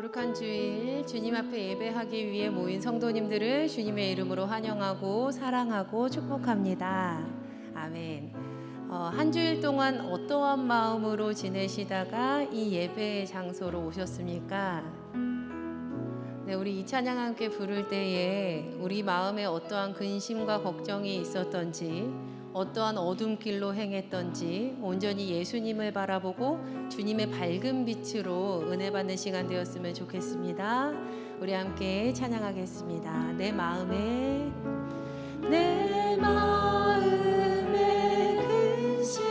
거룩한 주일 주님 앞에 예배하기 위해 모인 성도님들을 주님의 이름으로 환영하고 사랑하고 축복합니다. 아멘. 한 주일 동안 어떠한 마음으로 지내시다가 이 예배 장소로 오셨습니까? 네, 우리 이 찬양 함께 부를 때에 우리 마음에 어떠한 근심과 걱정이 있었던지, 어떠한 어둠 길로 행했던지 온전히 예수님을 바라보고 주님의 밝은 빛으로 은혜 받는 시간 되었으면 좋겠습니다. 우리 함께 찬양하겠습니다. 내 마음에 근심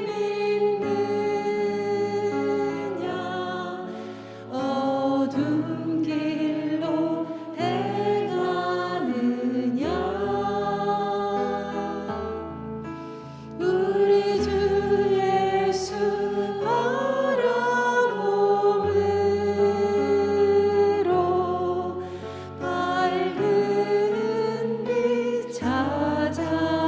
있느냐 어둠 길로 행하느냐 우리 주 예수 바라봄으로 밝은 빛 찾아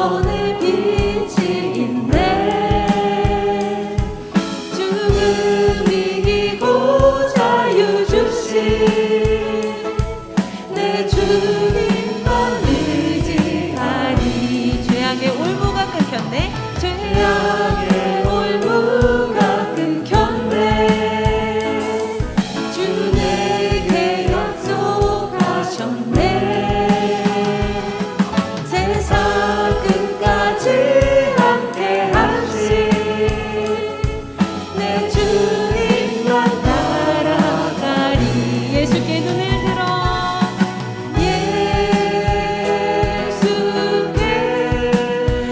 구원의 빛이 있네. 죽음이 이기고 자유 주신 내 주님만 의지하리. 죄악의 올무가 끊겼네. 죄악의 올무가 끊겼네. 주 내게 약속하셨네. 세상 끝까지 함께하신 내 주님만 따라가리. 예수께 눈을 들어 예수께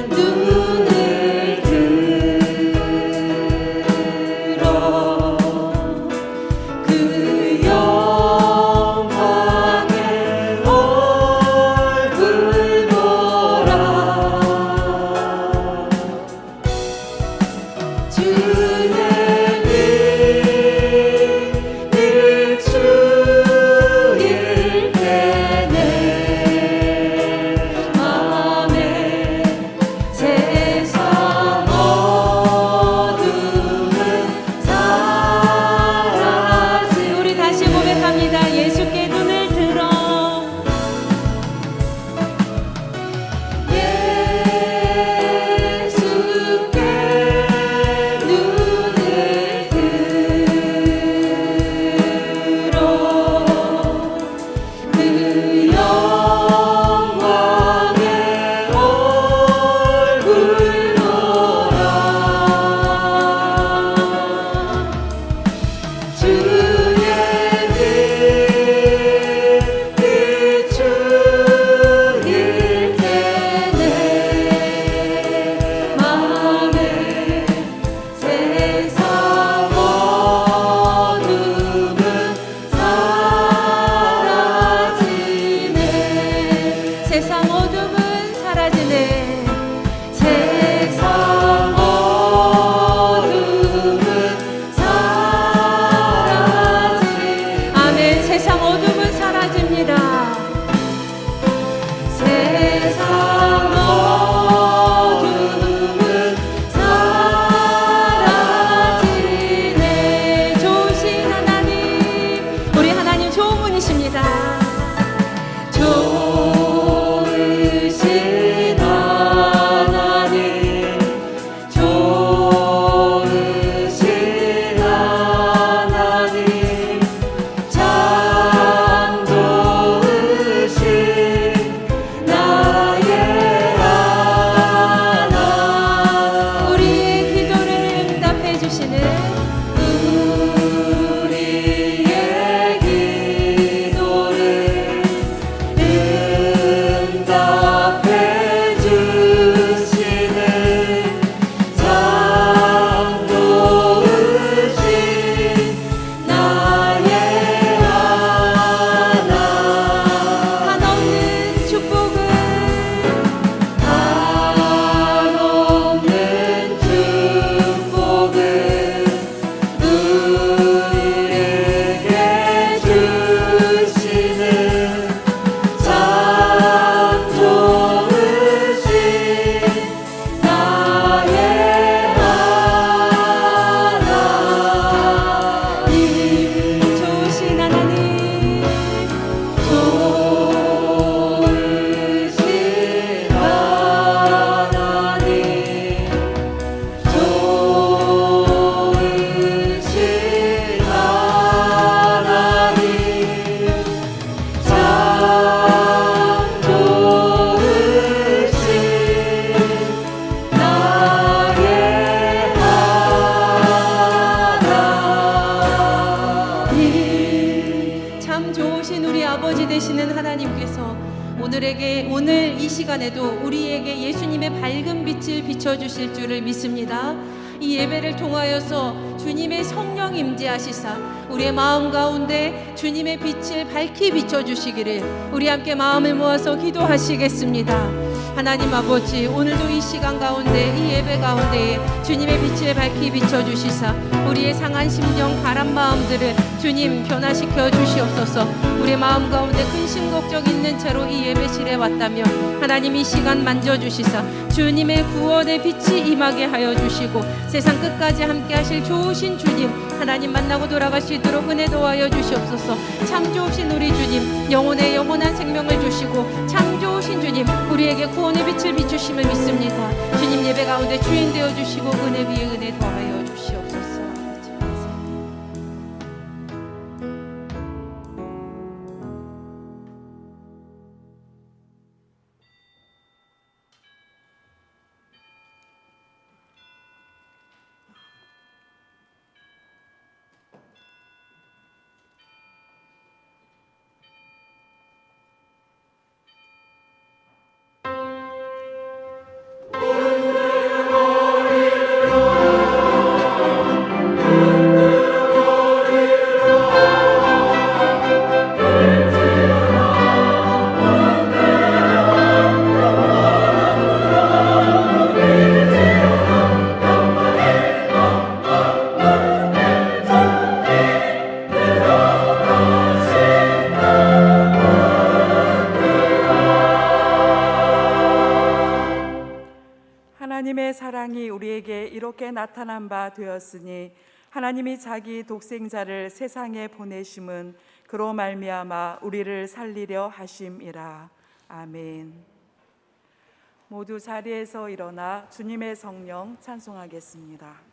눈을 들어 그 영광의 얼굴 보라. 주의 빛 비추일 때내 맘에 세상 어둠은 사라지. 우리 다시 고백합니다. 예수께 눈을 들어 예수께 눈을 들어 그 영광의 얼굴 보라. 주의 빛 비추일 때내 맘에 세상 어둠은 사라지네. 세상 어둠은 사라지네. 세상 어둠은 사라지. 아멘. 세상 어둠은 사라집니다. 세상 어둠은 사라지네. 좋으신 하나님, 우리 하나님 좋은 분이십니다. 좋으신 하나님, 좋으신 하나님, 참 좋으신 나의 하나. 우리의 기도를 응답해 주시는 우리의 기도를 응답해 주시는 참 좋으신 나의 하나. 한없는 축복을 한없는 축복을 우리에게 주시는 참 좋으신 나의 하나님. 좋으신 하나님, 좋으신 하나님, 좋으신 하나님, 참 좋으신 나의 하나님. 참 좋으신 우리 아버지 되시는 하나님께서 오늘 이 시간에도 우리에게 예수님의 밝은 빛을 비춰주실 줄을 믿습니다. 이 예배를 통하여서 주님의 성령 임재하시사 우리의 마음 가운데 주님의 빛을 밝히 비춰주시기를 우리 함께 마음을 모아서 기도하시겠습니다. 하나님 아버지, 오늘도 이 시간 가운데, 이 예배 가운데에 주님의 빛을 밝히 비춰주시사 우리의 상한 심령, 바람 마음들을 주님 변화시켜 주시옵소서. 우리 마음 가운데 근심 걱정 있는 채로 이 예배실에 왔다면 하나님 이 시간 만져주시사 주님의 구원의 빛이 임하게 하여 주시고 세상 끝까지 함께 하실 좋으신 주님 하나님 만나고 돌아가시도록 은혜 도하여 주시옵소서. 참 좋으신 우리 주님 영혼의 영원한 생명을 주시고 참 좋으신 주님 우리에게 구원의 빛을 비추심을 믿습니다. 주님 예배 가운데 주인 되어 주시고 은혜 위에 은혜 더하여 주시옵소서. 하나님의 사랑이 우리에게 이렇게 나타난 바 되었으니 하나님이 자기 독생자를 세상에 보내심은 그로 말미암아 우리를 살리려 하심이라. 아멘. 모두 자리에서 일어나 주님의 성령 찬송하겠습니다.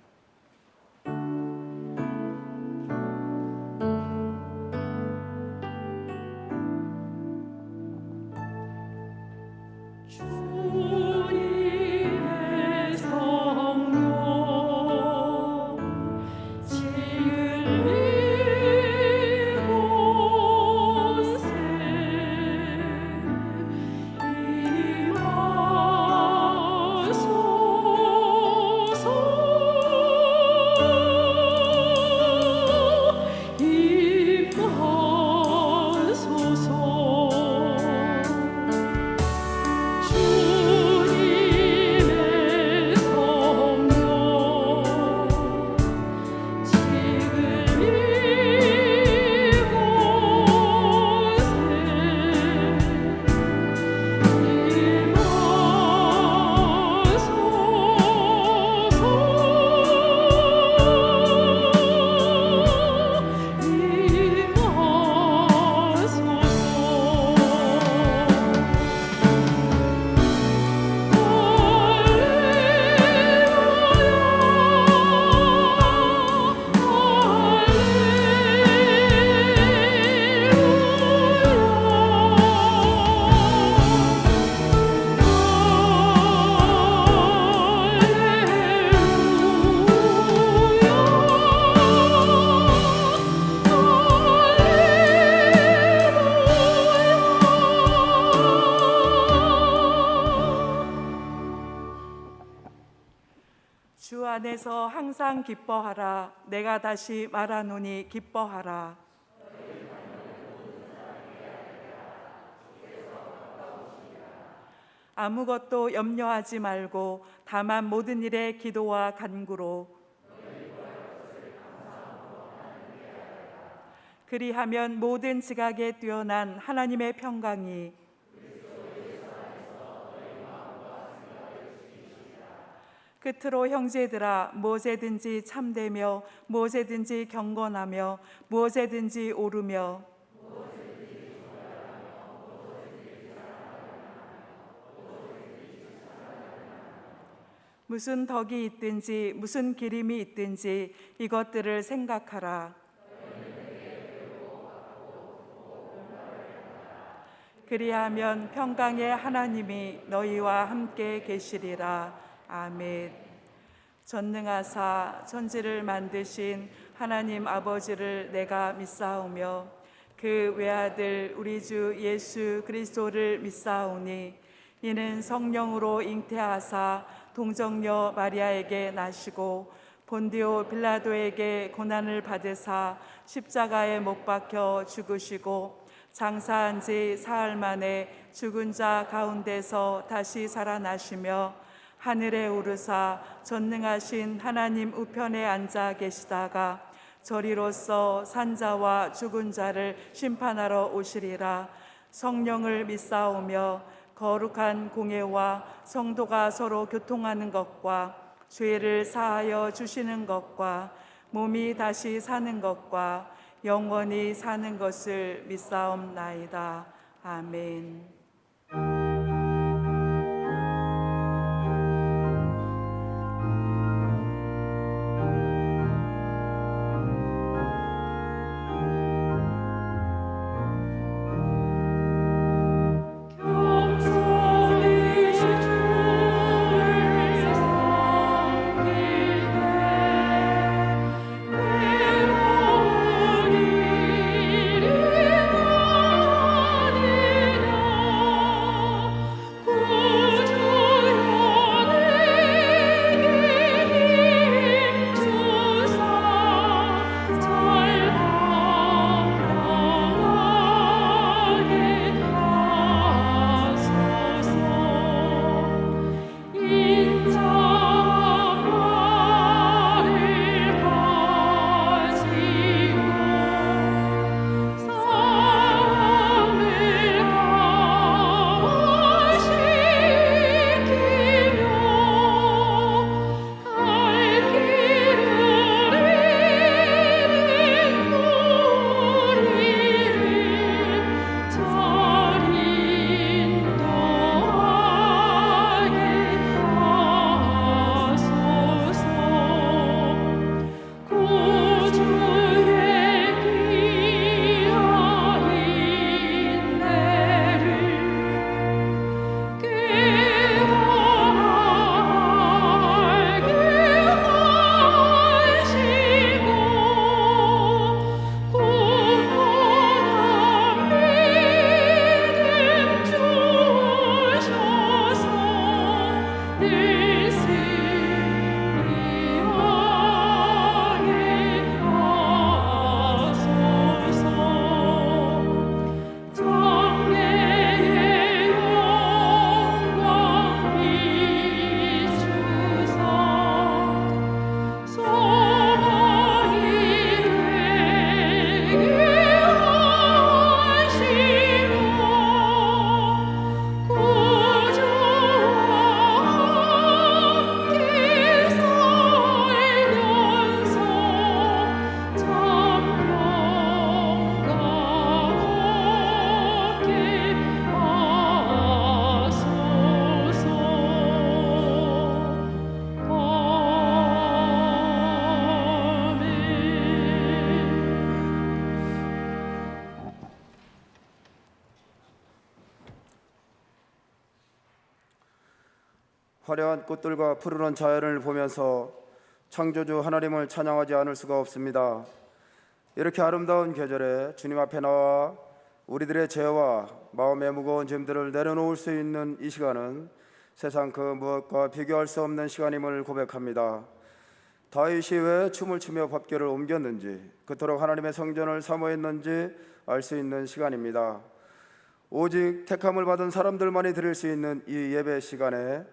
주 안에서 항상 기뻐하라. 내가 다시 말하노니 기뻐하라. 아무것도 염려하지 말고 다만 모든 일에 기도와 간구로 그리하면 모든 지각에 뛰어난 하나님의 평강이 끝으로 형제들아 무엇에든지 참되며 무엇에든지 경건하며 무엇에든지 오르며 무슨 덕이 있든지 무슨 기림이 있든지 이것들을 생각하라. 그리하면 평강의 하나님이 너희와 함께 계시리라. 아멘. 전능하사 천지를 만드신 하나님 아버지를 내가 믿사오며 그 외아들 우리 주 예수 그리스도를 믿사오니 이는 성령으로 잉태하사 동정녀 마리아에게 나시고 본디오 빌라도에게 고난을 받으사 십자가에 못 박혀 죽으시고 장사한 지 사흘 만에 죽은 자 가운데서 다시 살아나시며 하늘에 오르사 전능하신 하나님 우편에 앉아 계시다가 저리로서 산자와 죽은 자를 심판하러 오시리라. 성령을 믿사오며 거룩한 공예와 성도가 서로 교통하는 것과 죄를 사하여 주시는 것과 몸이 다시 사는 것과 영원히 사는 것을 믿사옵나이다. 아멘. 화려한 꽃들과 푸르른 자연을 보면서 창조주 하나님을 찬양하지 않을 수가 없습니다. 이렇게 아름다운 계절에 주님 앞에 나와 우리들의 죄와 마음의 무거운 짐들을 내려놓을 수 있는 이 시간은 세상 그 무엇과 비교할 수 없는 시간임을 고백합니다. 다윗이 왜 춤을 추며 법궤를 옮겼는지, 그토록 하나님의 성전을 사모했는지 알 수 있는 시간입니다. 오직 택함을 받은 사람들만이 드릴 수 있는 이 예배 시간에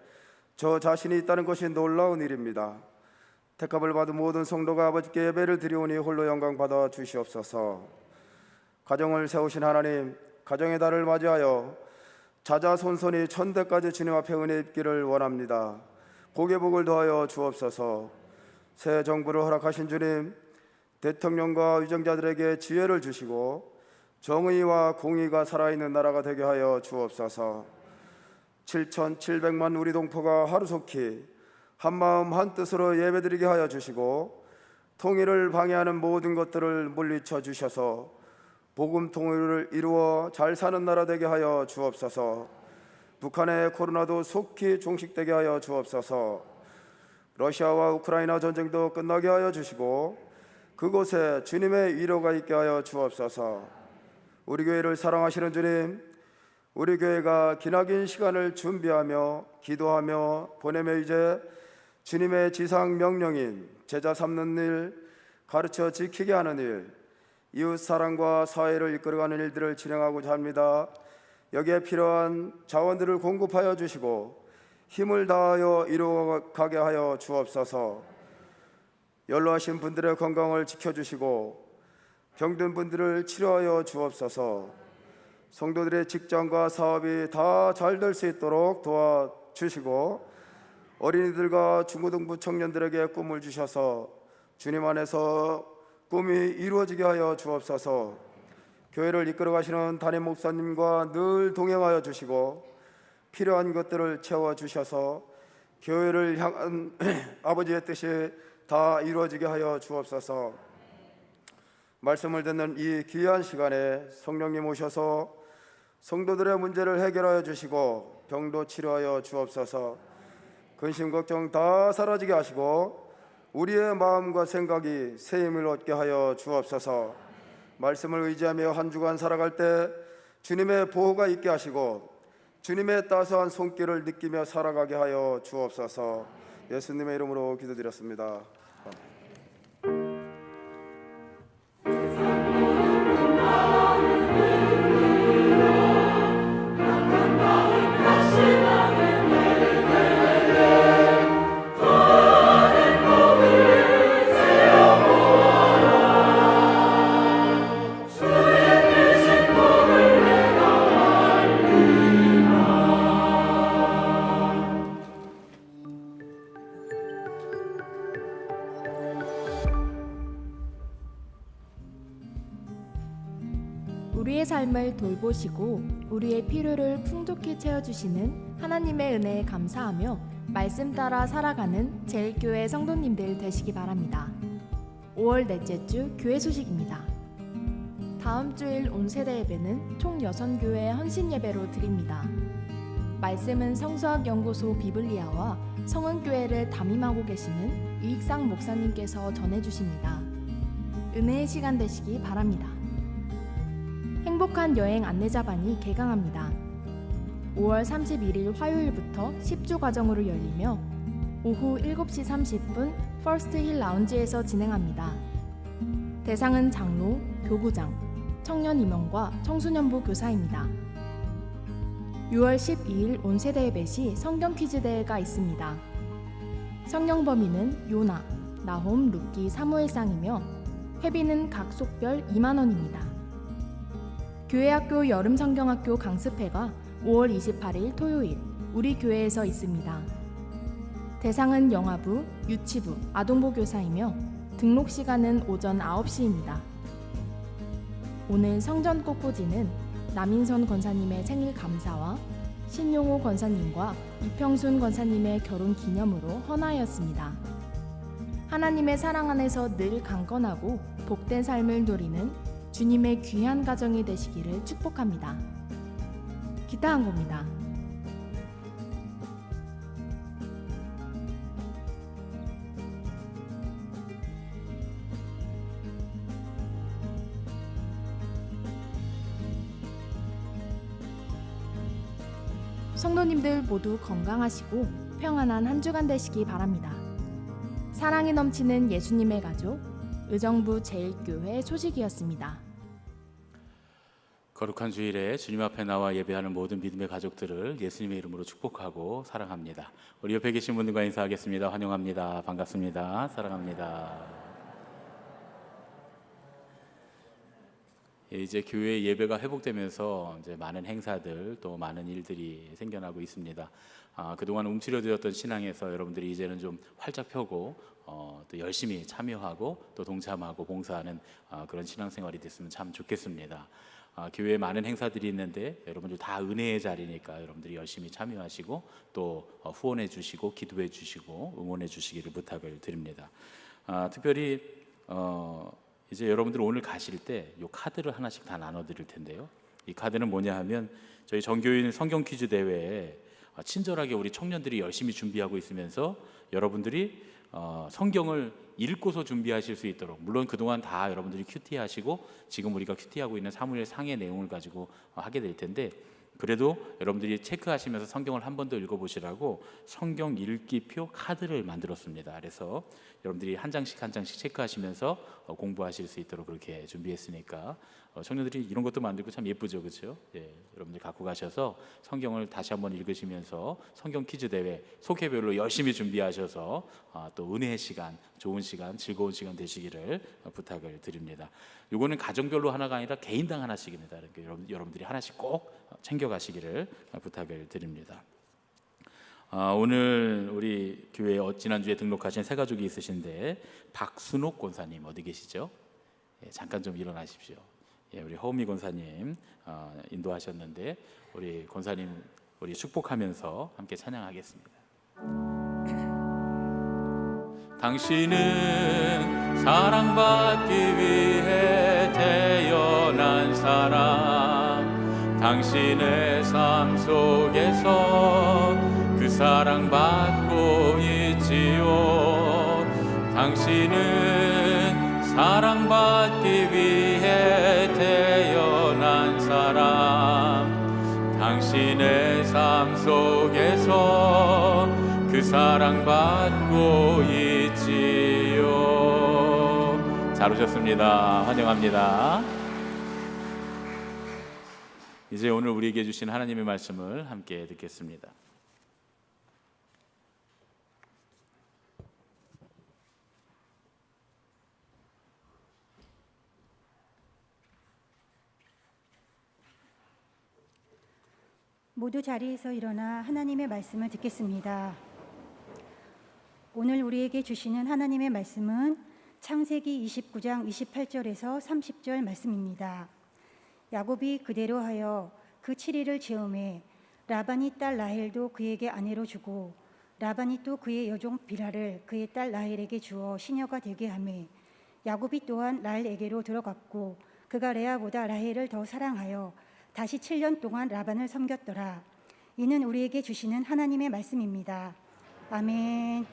저 자신이 있다는 것이 놀라운 일입니다. 택함을 받은 모든 성도가 아버지께 예배를 드리오니 홀로 영광 받아 주시옵소서. 가정을 세우신 하나님, 가정의 달을 맞이하여 자자손손이 천대까지 주님 앞에 은혜 입기를 원합니다. 복의 복을 더하여 주옵소서. 새 정부를 허락하신 주님, 대통령과 위정자들에게 지혜를 주시고 정의와 공의가 살아있는 나라가 되게 하여 주옵소서. 7,700만 우리 동포가 하루속히 한마음 한뜻으로 예배드리게 하여 주시고 통일을 방해하는 모든 것들을 물리쳐 주셔서 복음 통일을 이루어 잘 사는 나라 되게 하여 주옵소서. 북한의 코로나도 속히 종식되게 하여 주옵소서. 러시아와 우크라이나 전쟁도 끝나게 하여 주시고 그곳에 주님의 위로가 있게 하여 주옵소서. 우리 교회를 사랑하시는 주님, 우리 교회가 기나긴 시간을 준비하며 기도하며 보내며 이제 주님의 지상 명령인 제자 삼는 일, 가르쳐 지키게 하는 일, 이웃 사랑과 사회를 이끌어가는 일들을 진행하고자 합니다. 여기에 필요한 자원들을 공급하여 주시고 힘을 다하여 이루어가게 하여 주옵소서. 연로하신 분들의 건강을 지켜주시고 병든 분들을 치료하여 주옵소서. 성도들의 직장과 사업이 다 잘 될 수 있도록 도와주시고 어린이들과 중고등부 청년들에게 꿈을 주셔서 주님 안에서 꿈이 이루어지게 하여 주옵소서. 교회를 이끌어 가시는 담임 목사님과 늘 동행하여 주시고 필요한 것들을 채워 주셔서 교회를 향한 아버지의 뜻이 다 이루어지게 하여 주옵소서. 말씀을 듣는 이 귀한 시간에 성령님 오셔서 성도들의 문제를 해결하여 주시고 병도 치료하여 주옵소서. 근심 걱정 다 사라지게 하시고 우리의 마음과 생각이 새 힘을 얻게 하여 주옵소서. 말씀을 의지하며 한 주간 살아갈 때 주님의 보호가 있게 하시고 주님의 따스한 손길을 느끼며 살아가게 하여 주옵소서. 예수님의 이름으로 기도드렸습니다. 우리의 삶을 돌보시고 우리의 필요를 풍족히 채워주시는 하나님의 은혜에 감사하며 말씀 따라 살아가는 제일교회 성도님들 되시기 바랍니다. 5월 넷째 주 교회 소식입니다. 다음 주일 온세대 예배는 총 6교회 헌신 예배로 드립니다. 말씀은 성서학연구소 비블리아와 성은교회를 담임하고 계시는 유익상 목사님께서 전해주십니다. 은혜의 시간 되시기 바랍니다. 행복한 여행 안내자반이 개강합니다. 5월 31일 화요일부터 10주 과정으로 열리며 오후 7시 30분 퍼스트 힐 라운지에서 진행합니다. 대상은 장로, 교구장, 청년 임원과 청소년부 교사입니다. 6월 12일 온세대 예배 시 성경 퀴즈 대회가 있습니다. 성경 범위는 요나, 나홈, 룻기, 사무엘상이며 회비는 각 속별 2만 원입니다. 교회학교 여름성경학교 강습회가 5월 28일 토요일 우리 교회에서 있습니다. 대상은 영아부, 유치부, 아동부 교사이며 등록 시간은 오전 9시입니다. 오늘 성전 꽃꽂이는 남인선 권사님의 생일 감사와 신용호 권사님과 이평순 권사님의 결혼 기념으로 헌화하였습니다. 하나님의 사랑 안에서 늘 강건하고 복된 삶을 누리는 주님의 귀한 가정이 되시기를 축복합니다. 기타 한 곡입니다. 성도님들 모두 건강하시고 평안한 한 주간 되시기 바랍니다. 사랑이 넘치는 예수님의 가족 의정부 제일교회 소식이었습니다. 거룩한 주일에 주님 앞에 나와 예배하는 모든 믿음의 가족들을 예수님의 이름으로 축복하고 사랑합니다. 우리 옆에 계신 분들과 인사하겠습니다. 환영합니다. 반갑습니다. 사랑합니다. 이제 교회 예배가 회복되면서 이제 많은 행사들 또 많은 일들이 생겨나고 있습니다. 그동안 움츠려들었던 신앙에서 여러분들이 이제는 좀 활짝 펴고 또 열심히 참여하고 또 동참하고 봉사하는 그런 신앙생활이 됐으면 참 좋겠습니다. 교회에 많은 행사들이 있는데 여러분들 다 은혜의 자리니까 여러분들이 열심히 참여하시고 또 후원해 주시고 기도해 주시고 응원해 주시기를 부탁을 드립니다. 특별히 이제 여러분들 오늘 가실 때 이 카드를 하나씩 다 나눠 드릴 텐데요. 이 카드는 뭐냐 하면 저희 정교인 성경 퀴즈 대회에 친절하게 우리 청년들이 열심히 준비하고 있으면서 여러분들이 성경을 읽고서 준비하실 수 있도록, 물론 그동안 다 여러분들이 큐티 하시고 지금 우리가 큐티하고 있는 사무엘 상의 내용을 가지고 하게 될 텐데 그래도 여러분들이 체크하시면서 성경을 한 번 더 읽어보시라고 성경 읽기표 카드를 만들었습니다. 그래서 여러분들이 한 장씩 한 장씩 체크하시면서 공부하실 수 있도록 그렇게 준비했으니까 청년들이 이런 것도 만들고 참 예쁘죠, 그렇죠? 예, 여러분들 갖고 가셔서 성경을 다시 한번 읽으시면서 성경 퀴즈 대회 소개별로 열심히 준비하셔서 또 은혜의 시간, 좋은 시간, 즐거운 시간 되시기를 부탁을 드립니다. 이거는 가정별로 하나가 아니라 개인당 하나씩입니다. 그러니까 여러분들이 하나씩 꼭 챙겨가시기를 부탁을 드립니다. 오늘 우리 교회 지난주에 등록하신 새 가족이 있으신데 박순옥 권사님 어디 계시죠? 예, 잠깐 좀 일어나십시오. 예, 우리 허은미 권사님 인도하셨는데 우리 권사님 우리 축복하면서 함께 찬양하겠습니다. 당신은 사랑받기 위해 태어난 사람, 당신의 삶 속에서 그 사랑받고 있지요. 당신은 사랑받기 위해 태어난 사람, 당신의 삶 속에서 그 사랑받고 있지요. 잘 오셨습니다. 환영합니다. 이제 오늘 우리에게 주신 하나님의 말씀을 함께 듣겠습니다. 모두 자리에서 일어나 하나님의 말씀을 듣겠습니다. 오늘 우리에게 주시는 하나님의 말씀은 창세기 29장 28절에서 30절 말씀입니다. 야곱이 그대로 하여 그 7일을 지음에 라반이 딸 라헬도 그에게 아내로 주고 라반이 또 그의 여종 비라를 그의 딸 라헬에게 주어 시녀가 되게 하매 야곱이 또한 라헬에게로 들어갔고 그가 레아보다 라헬을 더 사랑하여 다시 7년 동안 라반을 섬겼더라. 이는 우리에게 주시는 하나님의 말씀입니다. 아멘.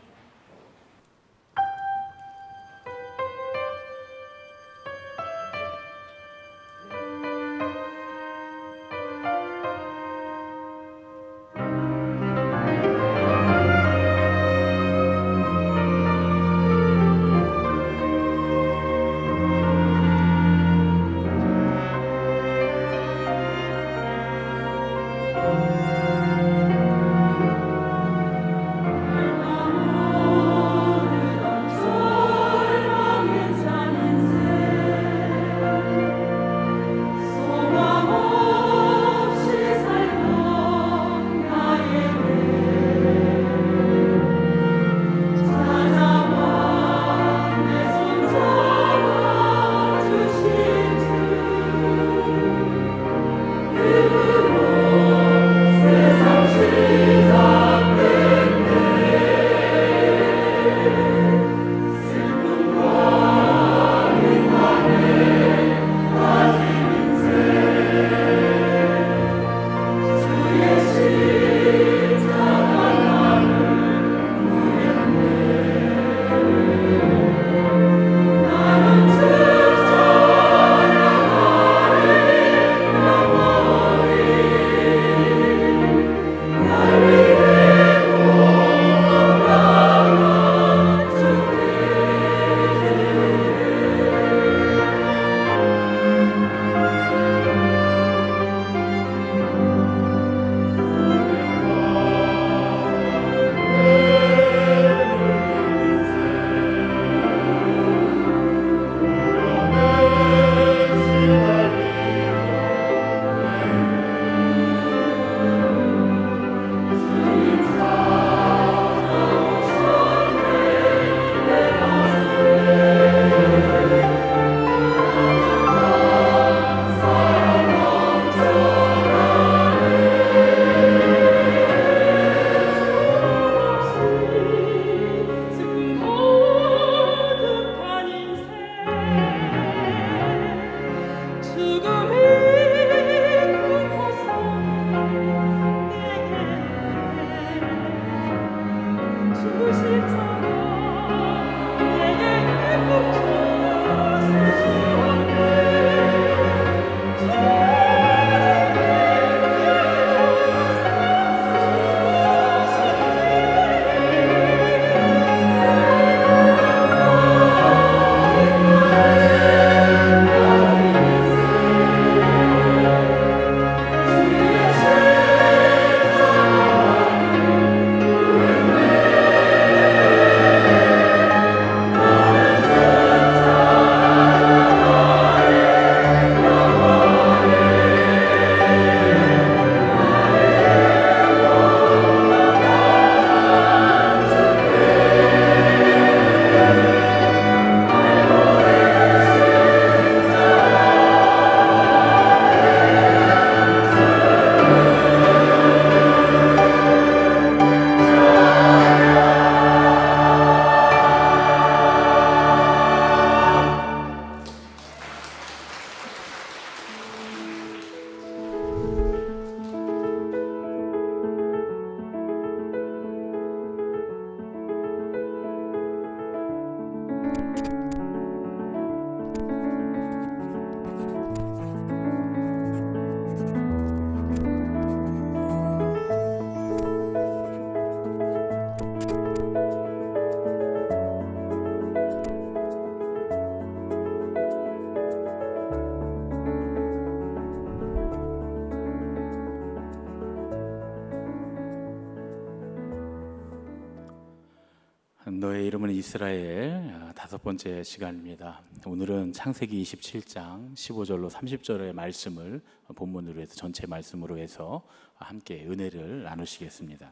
너의 이름은 이스라엘 다섯 번째 시간입니다. 오늘은 창세기 27장 15절로 30절의 말씀을 본문으로 해서 전체 말씀으로 해서 함께 은혜를 나누시겠습니다.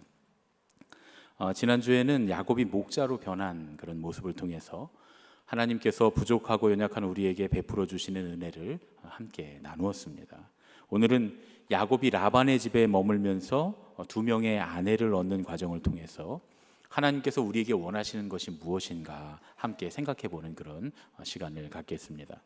지난주에는 야곱이 목자로 변한 그런 모습을 통해서 하나님께서 부족하고 연약한 우리에게 베풀어 주시는 은혜를 함께 나누었습니다. 오늘은 야곱이 라반의 집에 머물면서 두 명의 아내를 얻는 과정을 통해서 하나님께서 우리에게 원하시는 것이 무엇인가 함께 생각해 보는 그런 시간을 갖겠습니다.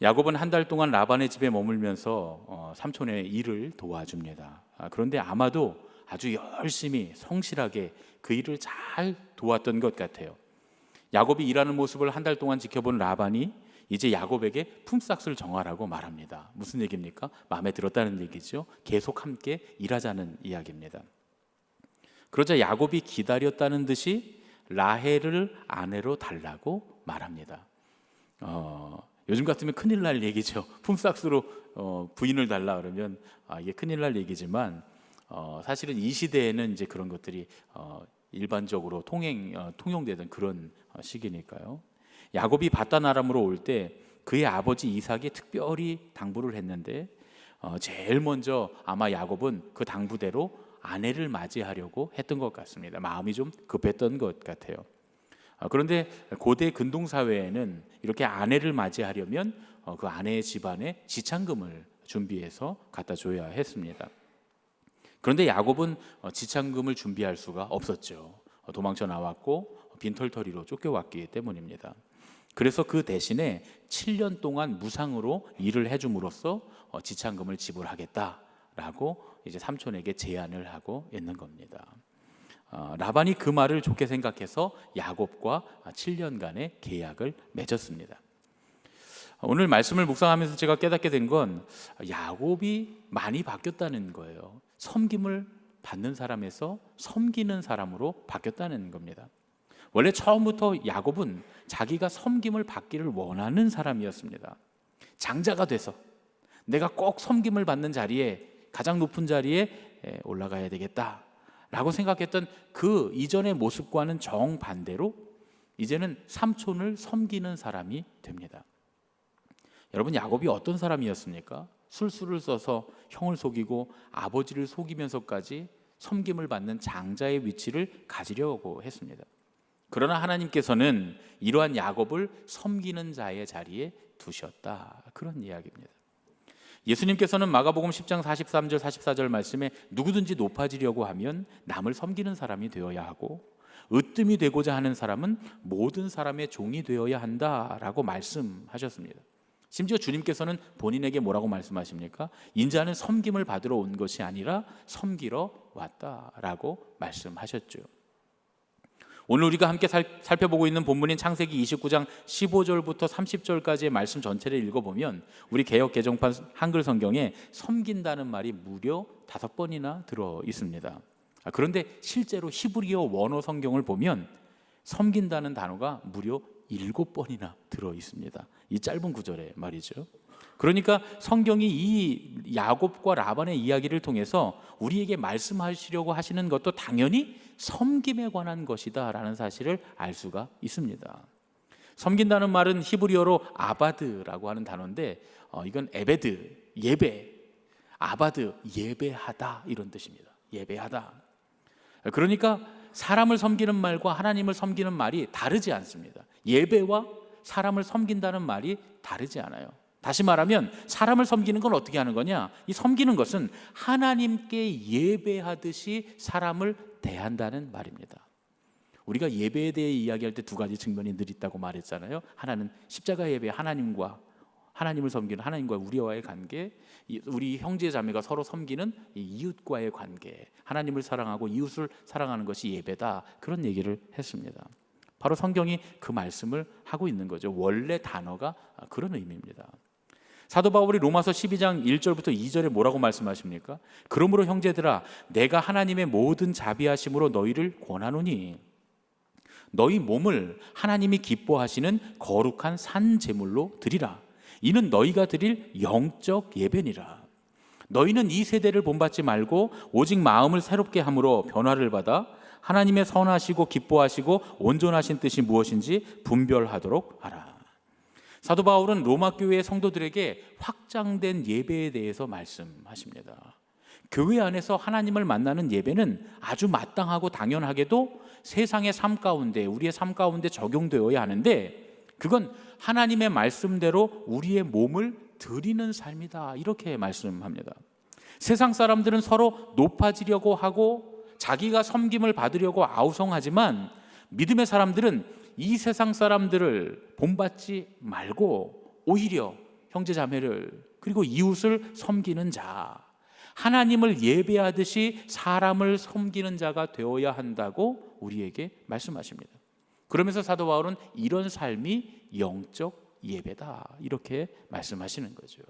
야곱은 한 달 동안 라반의 집에 머물면서 삼촌의 일을 도와줍니다. 그런데 아마도 아주 열심히 성실하게 그 일을 잘 도왔던 것 같아요. 야곱이 일하는 모습을 한 달 동안 지켜본 라반이 이제 야곱에게 품삯을 정하라고 말합니다. 무슨 얘기입니까? 마음에 들었다는 얘기죠. 계속 함께 일하자는 이야기입니다. 그러자 야곱이 기다렸다는 듯이 라헬을 아내로 달라고 말합니다. 요즘 같으면 큰일 날 얘기죠. 품삯으로 부인을 달라 그러면 이게 큰일 날 얘기지만 사실은 이 시대에는 이제 그런 것들이 일반적으로 통용되던 그런 시기니까요. 야곱이 바단 아람으로 올 때 그의 아버지 이삭이 특별히 당부를 했는데 제일 먼저 아마 야곱은 그 당부대로 아내를 맞이하려고 했던 것 같습니다. 마음이 좀 급했던 것 같아요. 그런데 고대 근동 사회에는 이렇게 아내를 맞이하려면 그 아내의 집안에 지참금을 준비해서 갖다 줘야 했습니다. 그런데 야곱은 지참금을 준비할 수가 없었죠. 도망쳐 나왔고 빈털터리로 쫓겨왔기 때문입니다. 그래서 그 대신에 7년 동안 무상으로 일을 해줌으로써 지참금을 지불하겠다라고 이제 삼촌에게 제안을 하고 있는 겁니다. 라반이 그 말을 좋게 생각해서 야곱과 7년간의 계약을 맺었습니다. 오늘 말씀을 묵상하면서 제가 깨닫게 된 건 야곱이 많이 바뀌었다는 거예요. 섬김을 받는 사람에서 섬기는 사람으로 바뀌었다는 겁니다. 원래 처음부터 야곱은 자기가 섬김을 받기를 원하는 사람이었습니다. 장자가 돼서 내가 꼭 섬김을 받는 자리에, 가장 높은 자리에 올라가야 되겠다라고 생각했던 그 이전의 모습과는 정반대로 이제는 삼촌을 섬기는 사람이 됩니다. 여러분, 야곱이 어떤 사람이었습니까? 술수를 써서 형을 속이고 아버지를 속이면서까지 섬김을 받는 장자의 위치를 가지려고 했습니다. 그러나 하나님께서는 이러한 야곱을 섬기는 자의 자리에 두셨다, 그런 이야기입니다. 예수님께서는 마가복음 10장 43절 44절 말씀에 누구든지 높아지려고 하면 남을 섬기는 사람이 되어야 하고 으뜸이 되고자 하는 사람은 모든 사람의 종이 되어야 한다라고 말씀하셨습니다. 심지어 주님께서는 본인에게 뭐라고 말씀하십니까? 인자는 섬김을 받으러 온 것이 아니라 섬기러 왔다라고 말씀하셨죠. 오늘 우리가 함께 살펴보고 있는 본문인 창세기 29장 15절부터 30절까지의 말씀 전체를 읽어보면 우리 개역 개정판 한글 성경에 섬긴다는 말이 무려 5번이나 들어 있습니다. 그런데 실제로 히브리어 원어 성경을 보면 섬긴다는 단어가 무려 7번이나 들어 있습니다. 이 짧은 구절에 말이죠. 그러니까 성경이 이 야곱과 라반의 이야기를 통해서 우리에게 말씀하시려고 하시는 것도 당연히 섬김에 관한 것이다 라는 사실을 알 수가 있습니다. 섬긴다는 말은 히브리어로 아바드라고 하는 단어인데 이건 에베드, 예배, 아바드, 예배하다 이런 뜻입니다. 예배하다. 그러니까 사람을 섬기는 말과 하나님을 섬기는 말이 다르지 않습니다. 예배와 사람을 섬긴다는 말이 다르지 않아요. 다시 말하면 사람을 섬기는 건 어떻게 하는 거냐? 이 섬기는 것은 하나님께 예배하듯이 사람을 대한다는 말입니다. 우리가 예배에 대해 이야기할 때 두 가지 측면이 늘 있다고 말했잖아요. 하나는 십자가 예배, 하나님을 섬기는 하나님과 우리와의 관계, 우리 형제 자매가 서로 섬기는 이 이웃과의 관계, 하나님을 사랑하고 이웃을 사랑하는 것이 예배다, 그런 얘기를 했습니다. 바로 성경이 그 말씀을 하고 있는 거죠. 원래 단어가 그런 의미입니다. 사도 바울이 로마서 12장 1절부터 2절에 뭐라고 말씀하십니까? 그러므로 형제들아, 내가 하나님의 모든 자비하심으로 너희를 권하노니 너희 몸을 하나님이 기뻐하시는 거룩한 산 제물로 드리라. 이는 너희가 드릴 영적 예배니라. 너희는 이 세대를 본받지 말고 오직 마음을 새롭게 함으로 변화를 받아 하나님의 선하시고 기뻐하시고 온전하신 뜻이 무엇인지 분별하도록 하라. 사도 바울은 로마 교회의 성도들에게 확장된 예배에 대해서 말씀하십니다. 교회 안에서 하나님을 만나는 예배는 아주 마땅하고 당연하게도 세상의 삶 가운데, 우리의 삶 가운데 적용되어야 하는데, 그건 하나님의 말씀대로 우리의 몸을 드리는 삶이다, 이렇게 말씀합니다. 세상 사람들은 서로 높아지려고 하고 자기가 섬김을 받으려고 아우성하지만, 믿음의 사람들은 이 세상 사람들을 본받지 말고 오히려 형제자매를 그리고 이웃을 섬기는 자, 하나님을 예배하듯이 사람을 섬기는 자가 되어야 한다고 우리에게 말씀하십니다. 그러면서 사도 바울은 이런 삶이 영적 예배다, 이렇게 말씀하시는 거죠.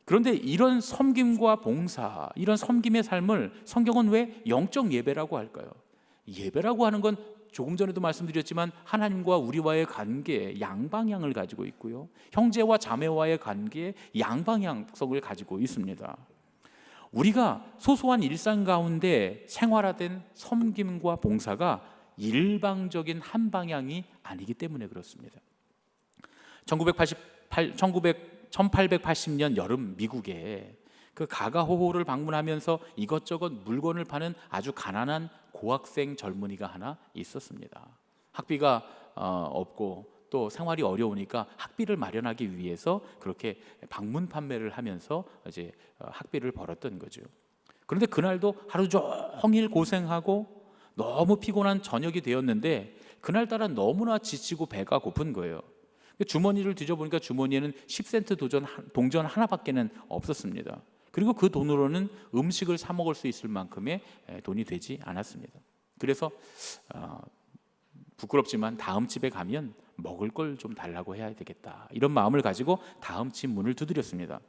그런데 이런 섬김과 봉사, 이런 섬김의 삶을 성경은 왜 영적 예배라고 할까요? 예배라고 하는 건 조금 전에도 말씀드렸지만 하나님과 우리와의 관계 양방향을 가지고 있고요, 형제와 자매와의 관계 양방향성을 가지고 있습니다. 우리가 소소한 일상 가운데 생활화된 섬김과 봉사가 일방적인 한 방향이 아니기 때문에 그렇습니다. 1880년 여름 미국에 그 가가호호를 방문하면서 이것저것 물건을 파는 아주 가난한 고학생 젊은이가 하나 있었습니다. 학비가 없고 또 생활이 어려우니까 학비를 마련하기 위해서 그렇게 방문 판매를 하면서 이제 학비를 벌었던 거죠. 그런데 그날도 하루 종일 고생하고 너무 피곤한 저녁이 되었는데 그날따라 너무나 지치고 배가 고픈 거예요. 주머니를 뒤져보니까 주머니에는 10센트 동전 하나밖에는 없었습니다. 그리고 그 돈으로는 음식을 사 먹을 수 있을 만큼의 돈이 되지 않았습니다. 그래서 부끄럽지만 다음 집에 가면 먹을 걸 좀 달라고 해야 되겠다, 이런 마음을 가지고 다음 집 문을 두드렸습니다.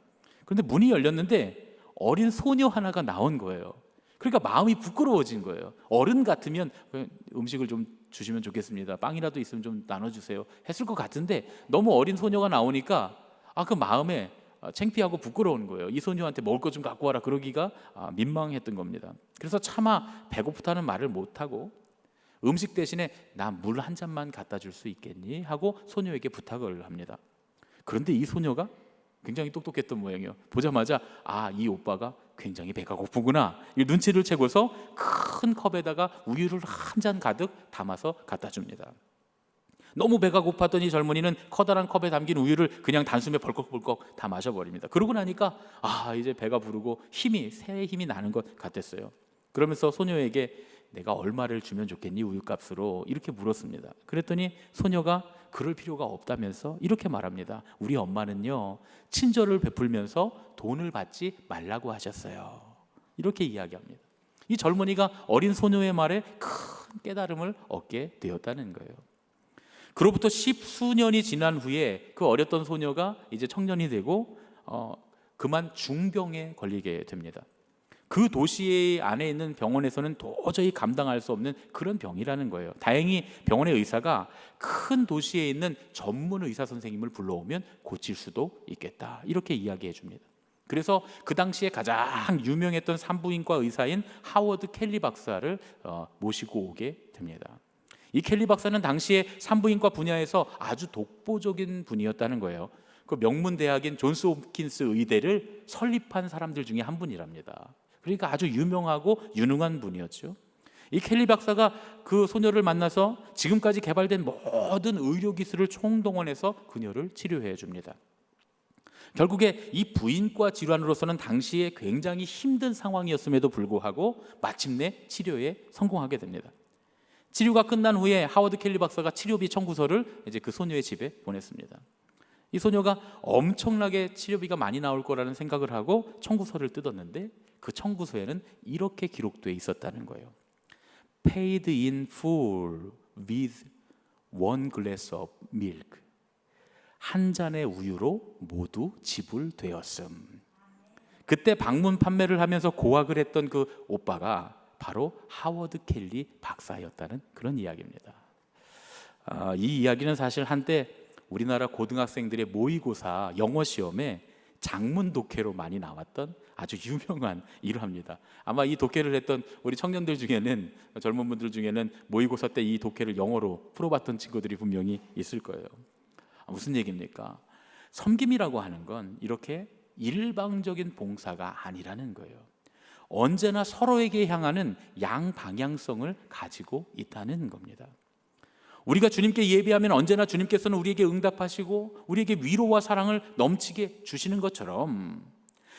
그런데 문이 열렸는데 어린 소녀 하나가 나온 거예요. 그러니까 마음이 부끄러워진 거예요. 어른 같으면 음식을 좀 주시면 좋겠습니다, 빵이라도 있으면 좀 나눠주세요 했을 것 같은데, 너무 어린 소녀가 나오니까 그 마음에 창피하고 부끄러운 거예요. 이 소녀한테 먹을 것 좀 갖고 와라 그러기가 민망했던 겁니다. 그래서 차마 배고프다는 말을 못하고 음식 대신에 나 물 한 잔만 갖다 줄 수 있겠니? 하고 소녀에게 부탁을 합니다. 그런데 이 소녀가 굉장히 똑똑했던 모양이에요. 보자마자 이 오빠가 굉장히 배가 고프구나, 이 눈치를 채고서 큰 컵에다가 우유를 한 잔 가득 담아서 갖다 줍니다. 너무 배가 고팠던 이 젊은이는 커다란 컵에 담긴 우유를 그냥 단숨에 벌컥벌컥 다 마셔버립니다. 그러고 나니까 이제 배가 부르고 새 힘이 나는 것 같았어요. 그러면서 소녀에게 내가 얼마를 주면 좋겠니 우유값으로, 이렇게 물었습니다. 그랬더니 소녀가 그럴 필요가 없다면서 이렇게 말합니다. 우리 엄마는요, 친절을 베풀면서 돈을 받지 말라고 하셨어요. 이렇게 이야기합니다. 이 젊은이가 어린 소녀의 말에 큰 깨달음을 얻게 되었다는 거예요. 그로부터 10수년이 지난 후에 그 어렸던 소녀가 이제 청년이 되고 그만 중병에 걸리게 됩니다. 그 도시 안에 있는 병원에서는 도저히 감당할 수 없는 그런 병이라는 거예요. 다행히 병원의 의사가 큰 도시에 있는 전문 의사 선생님을 불러오면 고칠 수도 있겠다, 이렇게 이야기해 줍니다. 그래서 그 당시에 가장 유명했던 산부인과 의사인 하워드 켈리 박사를 모시고 오게 됩니다. 이 켈리 박사는 당시에 산부인과 분야에서 아주 독보적인 분이었다는 거예요. 그 명문 대학인 존스 홉킨스 의대를 설립한 사람들 중에 한 분이랍니다. 그러니까 아주 유명하고 유능한 분이었죠. 이 켈리 박사가 그 소녀를 만나서 지금까지 개발된 모든 의료 기술을 총동원해서 그녀를 치료해 줍니다. 결국에 이 부인과 질환으로서는 당시에 굉장히 힘든 상황이었음에도 불구하고 마침내 치료에 성공하게 됩니다. 치료가 끝난 후에 하워드 켈리 박사가 치료비 청구서를 이제 그 소녀의 집에 보냈습니다. 이 소녀가 엄청나게 치료비가 많이 나올 거라는 생각을 하고 청구서를 뜯었는데 그 청구서에는 이렇게 기록되어 있었다는 거예요. Paid in full with one glass of milk. 한 잔의 우유로 모두 지불되었음. 그때 방문 판매를 하면서 고학을 했던 그 오빠가 바로 하워드 켈리 박사였다는 그런 이야기입니다. 이 이야기는 사실 한때 우리나라 고등학생들의 모의고사 영어 시험에 장문 독해로 많이 나왔던 아주 유명한 일화입니다. 아마 이 독해를 했던 우리 청년들 중에는, 젊은 분들 중에는 모의고사 때 이 독해를 영어로 풀어봤던 친구들이 분명히 있을 거예요. 무슨 얘기입니까? 섬김이라고 하는 건 이렇게 일방적인 봉사가 아니라는 거예요. 언제나 서로에게 향하는 양방향성을 가지고 있다는 겁니다. 우리가 주님께 예배하면 언제나 주님께서는 우리에게 응답하시고 우리에게 위로와 사랑을 넘치게 주시는 것처럼,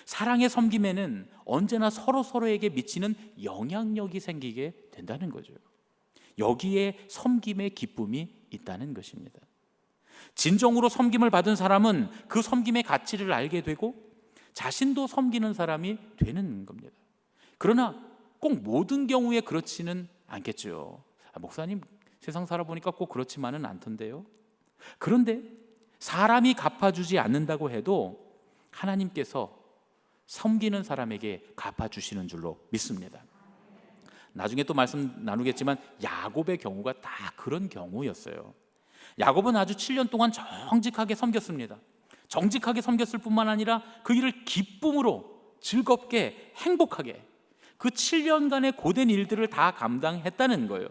사랑의 섬김에는 언제나 서로에게 미치는 영향력이 생기게 된다는 거죠. 여기에 섬김의 기쁨이 있다는 것입니다. 진정으로 섬김을 받은 사람은 그 섬김의 가치를 알게 되고 자신도 섬기는 사람이 되는 겁니다. 그러나 꼭 모든 경우에 그렇지는 않겠죠. 목사님, 세상 살아보니까 꼭 그렇지만은 않던데요. 그런데 사람이 갚아주지 않는다고 해도 하나님께서 섬기는 사람에게 갚아주시는 줄로 믿습니다. 나중에 또 말씀 나누겠지만 야곱의 경우가 다 그런 경우였어요. 야곱은 아주 7년 동안 정직하게 섬겼습니다. 정직하게 섬겼을 뿐만 아니라 그 일을 기쁨으로 즐겁게 행복하게 그 7년간의 고된 일들을 다 감당했다는 거예요.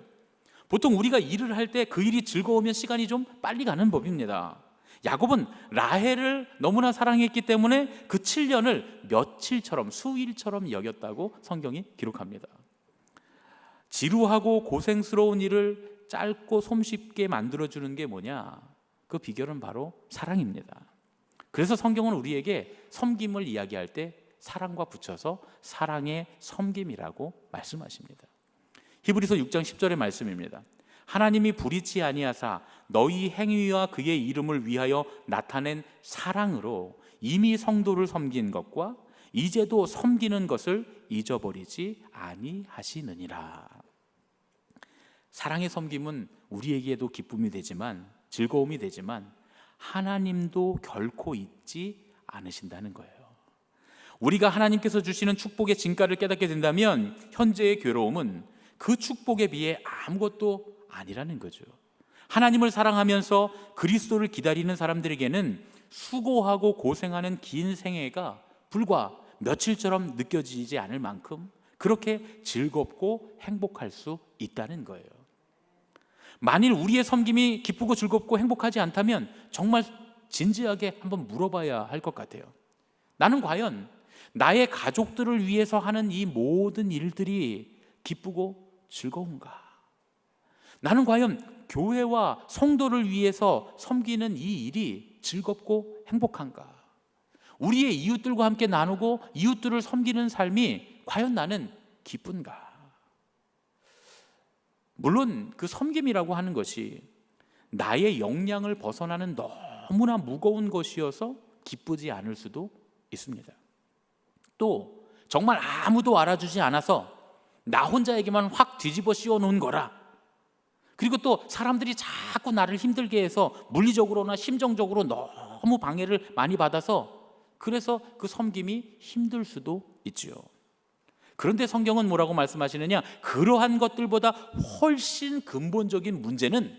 보통 우리가 일을 할 때 그 일이 즐거우면 시간이 좀 빨리 가는 법입니다. 야곱은 라헬을 너무나 사랑했기 때문에 그 7년을 며칠처럼, 수일처럼 여겼다고 성경이 기록합니다. 지루하고 고생스러운 일을 짧고 솜쉽게 만들어주는 게 뭐냐? 그 비결은 바로 사랑입니다. 그래서 성경은 우리에게 섬김을 이야기할 때 사랑과 붙여서 사랑의 섬김이라고 말씀하십니다. 히브리서 6장 10절의 말씀입니다. 하나님이 불의치 아니하사 너희 행위와 그의 이름을 위하여 나타낸 사랑으로 이미 성도를 섬긴 것과 이제도 섬기는 것을 잊어버리지 아니하시느니라. 사랑의 섬김은 우리에게도 기쁨이 되지만, 즐거움이 되지만 하나님도 결코 잊지 않으신다는 거예요. 우리가 하나님께서 주시는 축복의 진가를 깨닫게 된다면 현재의 괴로움은 그 축복에 비해 아무것도 아니라는 거죠. 하나님을 사랑하면서 그리스도를 기다리는 사람들에게는 수고하고 고생하는 긴 생애가 불과 며칠처럼 느껴지지 않을 만큼 그렇게 즐겁고 행복할 수 있다는 거예요. 만일 우리의 섬김이 기쁘고 즐겁고 행복하지 않다면 정말 진지하게 한번 물어봐야 할 것 같아요. 나는 과연 나의 가족들을 위해서 하는 이 모든 일들이 기쁘고 즐거운가? 나는 과연 교회와 성도를 위해서 섬기는 이 일이 즐겁고 행복한가? 우리의 이웃들과 함께 나누고 이웃들을 섬기는 삶이 과연 나는 기쁜가? 물론 그 섬김이라고 하는 것이 나의 역량을 벗어나는 너무나 무거운 것이어서 기쁘지 않을 수도 있습니다. 또 정말 아무도 알아주지 않아서 나 혼자에게만 확 뒤집어 씌워놓은 거라, 그리고 또 사람들이 자꾸 나를 힘들게 해서 물리적으로나 심정적으로 너무 방해를 많이 받아서 그래서 그 섬김이 힘들 수도 있지요. 그런데 성경은 뭐라고 말씀하시느냐? 그러한 것들보다 훨씬 근본적인 문제는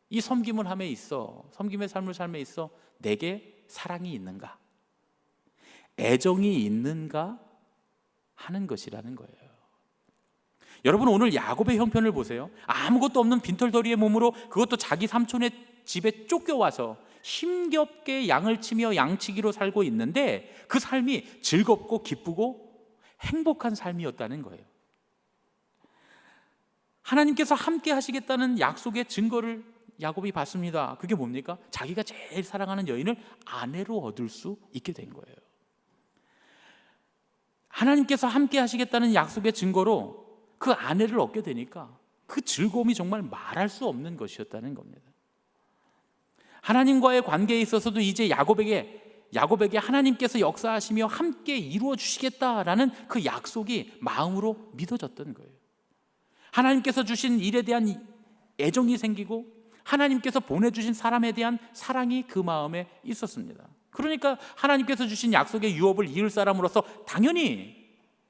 이 섬김을 함에 있어, 섬김의 삶을 삶에 있어 내게 사랑이 있는가, 애정이 있는가 하는 것이라는 거예요. 여러분, 오늘 야곱의 형편을 보세요. 아무것도 없는 빈털터리의 몸으로, 그것도 자기 삼촌의 집에 쫓겨와서 힘겹게 양을 치며 양치기로 살고 있는데 그 삶이 즐겁고 기쁘고 행복한 삶이었다는 거예요. 하나님께서 함께 하시겠다는 약속의 증거를 야곱이 받습니다. 그게 뭡니까? 자기가 제일 사랑하는 여인을 아내로 얻을 수 있게 된 거예요. 하나님께서 함께 하시겠다는 약속의 증거로 그 아내를 얻게 되니까 그 즐거움이 정말 말할 수 없는 것이었다는 겁니다. 하나님과의 관계에 있어서도 이제 야곱에게 하나님께서 역사하시며 함께 이루어 주시겠다라는 그 약속이 마음으로 믿어졌던 거예요. 하나님께서 주신 일에 대한 애정이 생기고 하나님께서 보내주신 사람에 대한 사랑이 그 마음에 있었습니다. 그러니까 하나님께서 주신 약속의 유업을 이을 사람으로서 당연히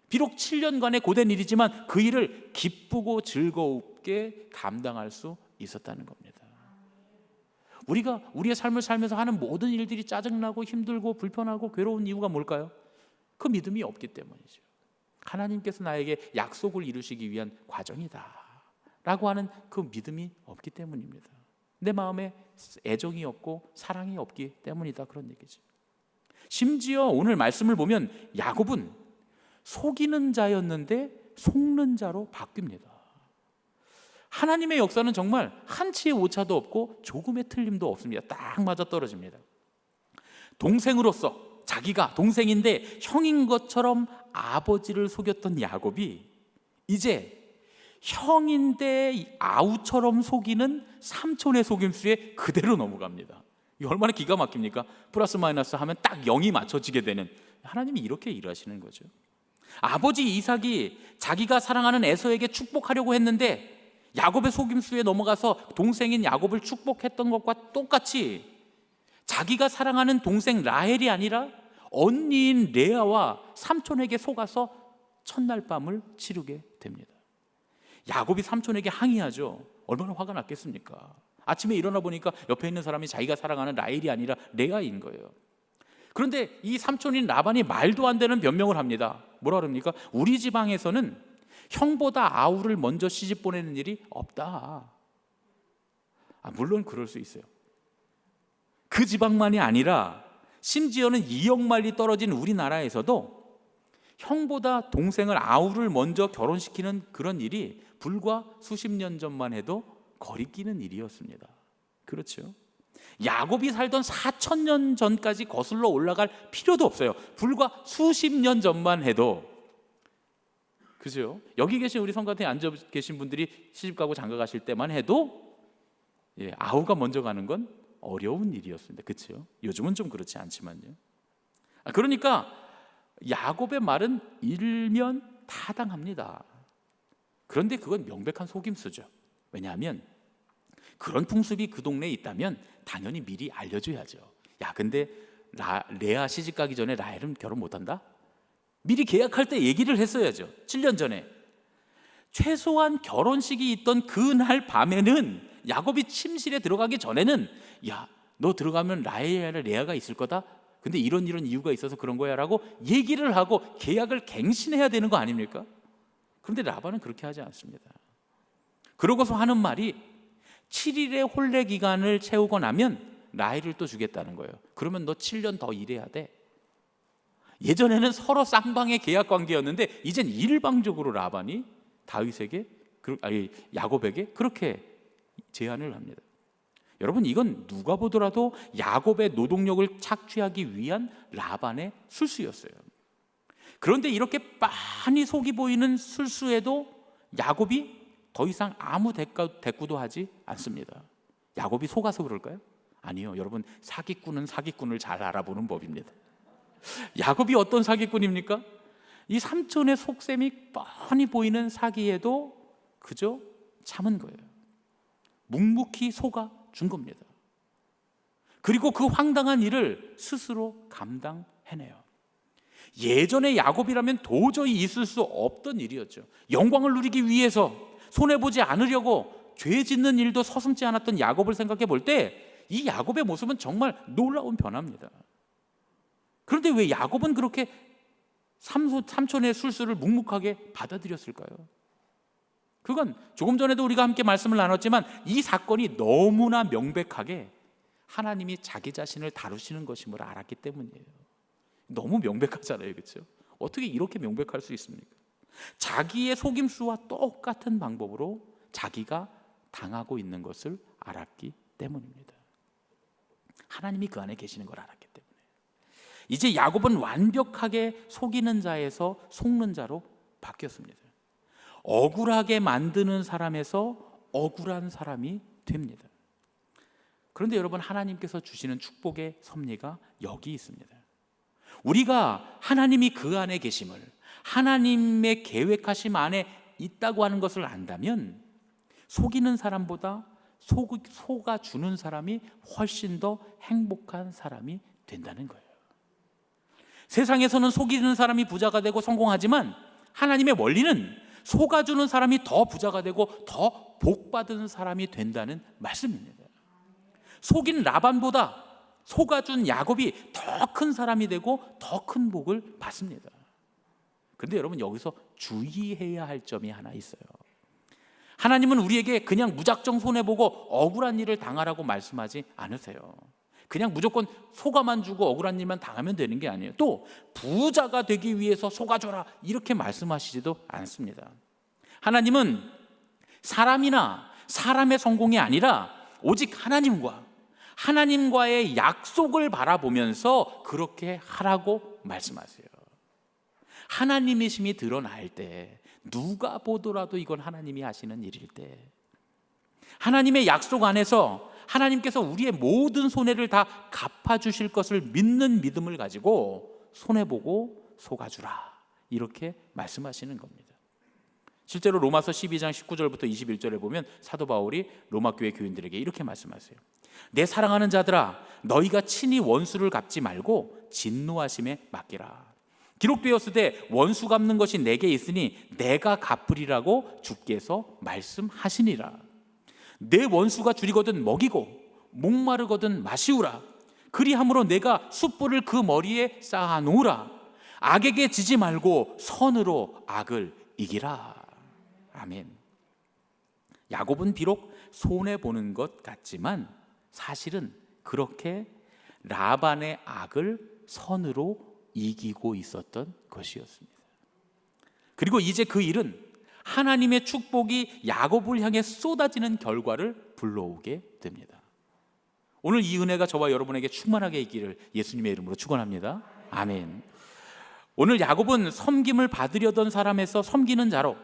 비록 7년간의 고된 일이지만 그 일을 기쁘고 즐겁게 감당할 수 있었다는 겁니다. 우리가 우리의 삶을 살면서 하는 모든 일들이 짜증나고 힘들고 불편하고 괴로운 이유가 뭘까요? 그 믿음이 없기 때문이죠. 하나님께서 나에게 약속을 이루시기 위한 과정이다 라고 하는 그 믿음이 없기 때문입니다. 내 마음에 애정이 없고 사랑이 없기 때문이다, 그런 얘기죠. 심지어 오늘 말씀을 보면 야곱은 속이는 자였는데 속는 자로 바뀝니다. 하나님의 역사는 정말 한치의 오차도 없고 조금의 틀림도 없습니다. 딱 맞아떨어집니다. 동생으로서, 자기가 동생인데 형인 것처럼 아버지를 속였던 야곱이 이제 형인데 아우처럼 속이는 삼촌의 속임수에 그대로 넘어갑니다. 이게 얼마나 기가 막힙니까? 플러스 마이너스 하면 딱 0이 맞춰지게 되는, 하나님이 이렇게 일하시는 거죠. 아버지 이삭이 자기가 사랑하는 에서에게 축복하려고 했는데 야곱의 속임수에 넘어가서 동생인 야곱을 축복했던 것과 똑같이 자기가 사랑하는 동생 라헬이 아니라 언니인 레아와 삼촌에게 속아서 첫날 밤을 치르게 됩니다. 야곱이 삼촌에게 항의하죠. 얼마나 화가 났겠습니까? 아침에 일어나 보니까 옆에 있는 사람이 자기가 사랑하는 라헬이 아니라 레아인 거예요. 그런데 이 삼촌인 라반이 말도 안 되는 변명을 합니다. 뭐라 그럽니까? 우리 지방에서는 형보다 아우를 먼저 시집 보내는 일이 없다. 물론 그럴 수 있어요. 그 지방만이 아니라 심지어는 2억 마일이 떨어진 우리나라에서도 형보다 동생을 아우를 먼저 결혼시키는 그런 일이 불과 수십 년 전만 해도 거리끼는 일이었습니다. 그렇죠? 야곱이 살던 4,000년 전까지 거슬러 올라갈 필요도 없어요. 불과 수십 년 전만 해도, 그죠? 여기 계신 우리 성가대에 앉아 계신 분들이 시집가고 장가가실 때만 해도 아우가 먼저 가는 건 어려운 일이었습니다. 그렇죠? 요즘은 좀 그렇지 않지만요. 그러니까 야곱의 말은 일면 타당합니다. 그런데 그건 명백한 속임수죠. 왜냐하면 그런 풍습이 그 동네에 있다면 당연히 미리 알려줘야죠. 야, 근데 레아 시집 가기 전에 라헬은 결혼 못한다? 미리 계약할 때 얘기를 했어야죠. 7년 전에. 최소한 결혼식이 있던 그날 밤에는, 야곱이 침실에 들어가기 전에는, 야, 너 들어가면 라헬이나 레아가 있을 거다? 근데 이런 이유가 있어서 그런 거야 라고 얘기를 하고 계약을 갱신해야 되는 거 아닙니까? 그런데 라반은 그렇게 하지 않습니다. 그러고서 하는 말이 7일의 혼례 기간을 채우고 나면 라헬을 또 주겠다는 거예요. 그러면 너 7년 더 일해야 돼. 예전에는 서로 쌍방의 계약 관계였는데 이젠 일방적으로 라반이 야곱에게 그렇게 제안을 합니다. 여러분, 이건 누가 보더라도 야곱의 노동력을 착취하기 위한 라반의 술수였어요. 그런데 이렇게 빤히 속이 보이는 술수에도 야곱이 더 이상 아무 대꾸도 하지 않습니다. 야곱이 속아서 그럴까요? 아니요. 여러분, 사기꾼은 사기꾼을 잘 알아보는 법입니다. 야곱이 어떤 사기꾼입니까? 이 삼촌의 속셈이 뻔히 보이는 사기에도 그저 참은 거예요. 묵묵히 속아 준 겁니다. 그리고 그 황당한 일을 스스로 감당해내요. 예전에 야곱이라면 도저히 있을 수 없던 일이었죠. 영광을 누리기 위해서 손해보지 않으려고 죄 짓는 일도 서슴지 않았던 야곱을 생각해 볼 때 이 야곱의 모습은 정말 놀라운 변화입니다. 그런데 왜 야곱은 그렇게 삼촌의 술수를 묵묵하게 받아들였을까요? 그건 조금 전에도 우리가 함께 말씀을 나눴지만 이 사건이 너무나 명백하게 하나님이 자기 자신을 다루시는 것임을 알았기 때문이에요. 너무 명백하잖아요. 그렇죠? 어떻게 이렇게 명백할 수 있습니까? 자기의 속임수와 똑같은 방법으로 자기가 당하고 있는 것을 알았기 때문입니다. 하나님이 그 안에 계시는 걸 알았기 때문에 이제 야곱은 완벽하게 속이는 자에서 속는 자로 바뀌었습니다. 억울하게 만드는 사람에서 억울한 사람이 됩니다. 그런데 여러분, 하나님께서 주시는 축복의 섭리가 여기 있습니다. 우리가 하나님이 그 안에 계심을, 하나님의 계획하심 안에 있다고 하는 것을 안다면 속이는 사람보다 속아주는 사람이 훨씬 더 행복한 사람이 된다는 거예요. 세상에서는 속이는 사람이 부자가 되고 성공하지만 하나님의 원리는 속아주는 사람이 더 부자가 되고 더 복받은 사람이 된다는 말씀입니다. 속인 라반보다 속아준 야곱이 더 큰 사람이 되고 더 큰 복을 받습니다. 그런데 여러분, 여기서 주의해야 할 점이 하나 있어요. 하나님은 우리에게 그냥 무작정 손해보고 억울한 일을 당하라고 말씀하지 않으세요. 그냥 무조건 속아만 주고 억울한 일만 당하면 되는 게 아니에요. 또 부자가 되기 위해서 속아줘라 이렇게 말씀하시지도 않습니다. 하나님은 사람이나 사람의 성공이 아니라 오직 하나님과의 약속을 바라보면서 그렇게 하라고 말씀하세요. 하나님의 힘이 드러날 때, 누가 보더라도 이건 하나님이 하시는 일일 때, 하나님의 약속 안에서 하나님께서 우리의 모든 손해를 다 갚아주실 것을 믿는 믿음을 가지고 손해보고 속아주라 이렇게 말씀하시는 겁니다. 실제로 로마서 12장 19절부터 21절에 보면 사도 바울이 로마 교회 교인들에게 이렇게 말씀하세요. 내 사랑하는 자들아, 너희가 친히 원수를 갚지 말고 진노하심에 맡기라. 기록되었으되 원수 갚는 것이 내게 있으니 내가 갚으리라고 주께서 말씀하시니라. 내 원수가 줄이거든 먹이고 목마르거든 마시우라. 그리함으로 내가 숯불을 그 머리에 쌓아 놓으라. 악에게 지지 말고 선으로 악을 이기라. 아멘. 야곱은 비록 손해보는 것 같지만 사실은 그렇게 라반의 악을 선으로 이기고 있었던 것이었습니다. 그리고 이제 그 일은 하나님의 축복이 야곱을 향해 쏟아지는 결과를 불러오게 됩니다. 오늘 이 은혜가 저와 여러분에게 충만하게 있기를 예수님의 이름으로 축원합니다. 아멘. 오늘 야곱은 섬김을 받으려던 사람에서 섬기는 자로,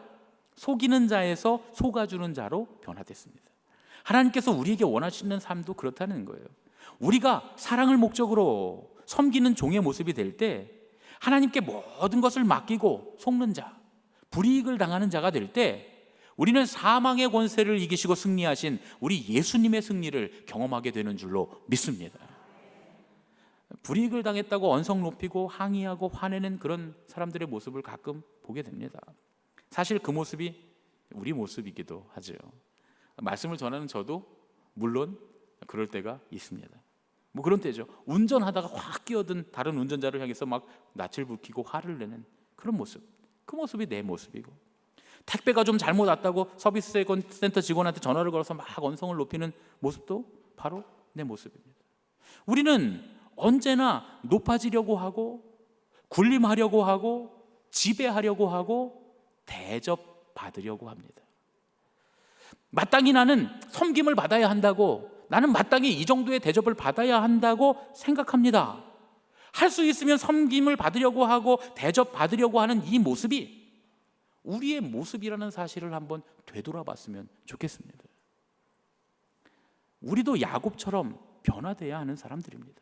속이는 자에서 속아주는 자로 변화됐습니다. 하나님께서 우리에게 원하시는 삶도 그렇다는 거예요. 우리가 사랑을 목적으로 섬기는 종의 모습이 될 때, 하나님께 모든 것을 맡기고 속는 자, 불이익을 당하는 자가 될 때, 우리는 사망의 권세를 이기시고 승리하신 우리 예수님의 승리를 경험하게 되는 줄로 믿습니다. 불이익을 당했다고 언성 높이고 항의하고 화내는 그런 사람들의 모습을 가끔 보게 됩니다. 사실 그 모습이 우리 모습이기도 하죠. 말씀을 전하는 저도 물론 그럴 때가 있습니다. 뭐 그런 때죠. 운전하다가 확 끼어든 다른 운전자를 향해서 막 낯을 붉히고 화를 내는 그런 모습. 그 모습이 내 모습이고, 택배가 좀 잘못 왔다고 서비스 센터 직원한테 전화를 걸어서 막 언성을 높이는 모습도 바로 내 모습입니다. 우리는 언제나 높아지려고 하고, 군림하려고 하고, 지배하려고 하고, 대접받으려고 합니다. 마땅히 나는 섬김을 받아야 한다고, 나는 마땅히 이 정도의 대접을 받아야 한다고 생각합니다. 할 수 있으면 섬김을 받으려고 하고 대접받으려고 하는 이 모습이 우리의 모습이라는 사실을 한번 되돌아봤으면 좋겠습니다. 우리도 야곱처럼 변화돼야 하는 사람들입니다.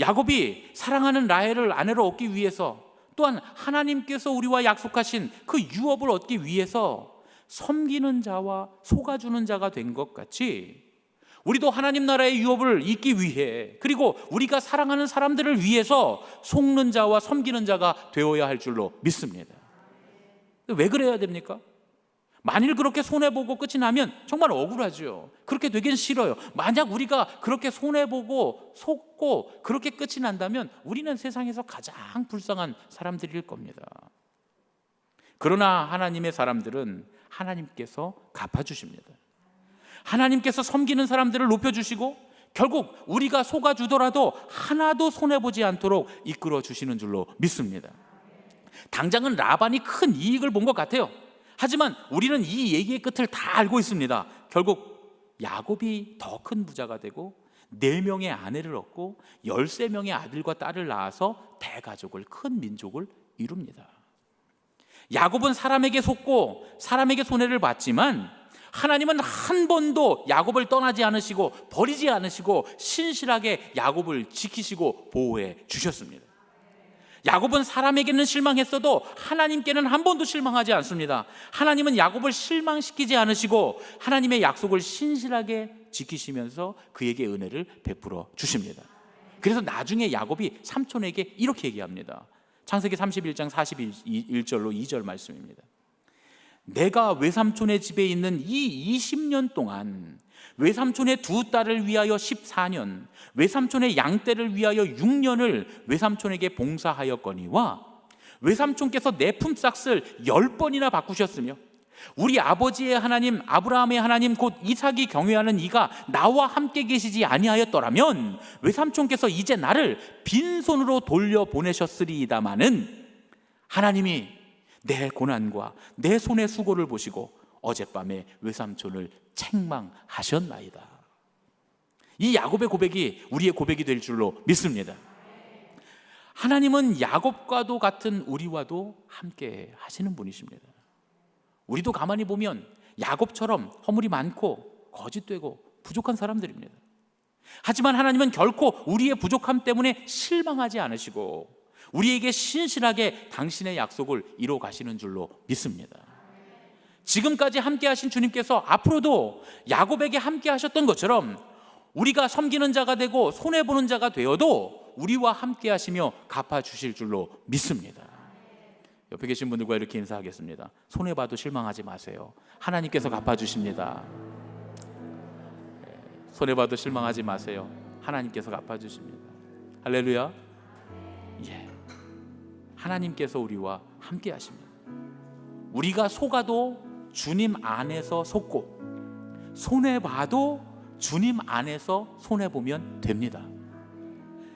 야곱이 사랑하는 라헬을 아내로 얻기 위해서, 또한 하나님께서 우리와 약속하신 그 유업을 얻기 위해서 섬기는 자와 속아주는 자가 된 것 같이, 우리도 하나님 나라의 유업을 잇기 위해, 그리고 우리가 사랑하는 사람들을 위해서 속는 자와 섬기는 자가 되어야 할 줄로 믿습니다. 왜 그래야 됩니까? 만일 그렇게 손해보고 끝이 나면 정말 억울하죠. 그렇게 되긴 싫어요. 만약 우리가 그렇게 손해보고 속고 그렇게 끝이 난다면 우리는 세상에서 가장 불쌍한 사람들일 겁니다. 그러나 하나님의 사람들은 하나님께서 갚아주십니다. 하나님께서 섬기는 사람들을 높여주시고, 결국 우리가 속아주더라도 하나도 손해보지 않도록 이끌어 주시는 줄로 믿습니다. 당장은 라반이 큰 이익을 본 것 같아요. 하지만 우리는 이 얘기의 끝을 다 알고 있습니다. 결국 야곱이 더 큰 부자가 되고 4명의 아내를 얻고 13명의 아들과 딸을 낳아서 대가족을, 큰 민족을 이룹니다. 야곱은 사람에게 속고 사람에게 손해를 봤지만 하나님은 한 번도 야곱을 떠나지 않으시고 버리지 않으시고 신실하게 야곱을 지키시고 보호해 주셨습니다. 야곱은 사람에게는 실망했어도 하나님께는 한 번도 실망하지 않습니다. 하나님은 야곱을 실망시키지 않으시고 하나님의 약속을 신실하게 지키시면서 그에게 은혜를 베풀어 주십니다. 그래서 나중에 야곱이 삼촌에게 이렇게 얘기합니다. 창세기 31장 41절로 2절 말씀입니다. 내가 외삼촌의 집에 있는 이 20년 동안 외삼촌의 두 딸을 위하여 14년, 외삼촌의 양떼를 위하여 6년을 외삼촌에게 봉사하였거니와 외삼촌께서 내 품삯을 10번이나 바꾸셨으며 우리 아버지의 하나님 아브라함의 하나님 곧 이삭이 경외하는 이가 나와 함께 계시지 아니하였더라면 외삼촌께서 이제 나를 빈손으로 돌려보내셨으리이다마는 하나님이 내 고난과 내 손의 수고를 보시고 어젯밤에 외삼촌을 책망하셨나이다. 이 야곱의 고백이 우리의 고백이 될 줄로 믿습니다. 하나님은 야곱과도 같은 우리와도 함께 하시는 분이십니다. 우리도 가만히 보면 야곱처럼 허물이 많고 거짓되고 부족한 사람들입니다. 하지만 하나님은 결코 우리의 부족함 때문에 실망하지 않으시고 우리에게 신실하게 당신의 약속을 이루어 가시는 줄로 믿습니다. 지금까지 함께 하신 주님께서 앞으로도 야곱에게 함께 하셨던 것처럼 우리가 섬기는 자가 되고 손해보는 자가 되어도 우리와 함께 하시며 갚아주실 줄로 믿습니다. 옆에 계신 분들과 이렇게 인사하겠습니다. 손해봐도 실망하지 마세요. 하나님께서 갚아주십니다. 손해봐도 실망하지 마세요. 하나님께서 갚아주십니다. 할렐루야. 예. 하나님께서 우리와 함께 하십니다. 우리가 속아도 주님 안에서 속고 손해봐도 주님 안에서 손해보면 됩니다.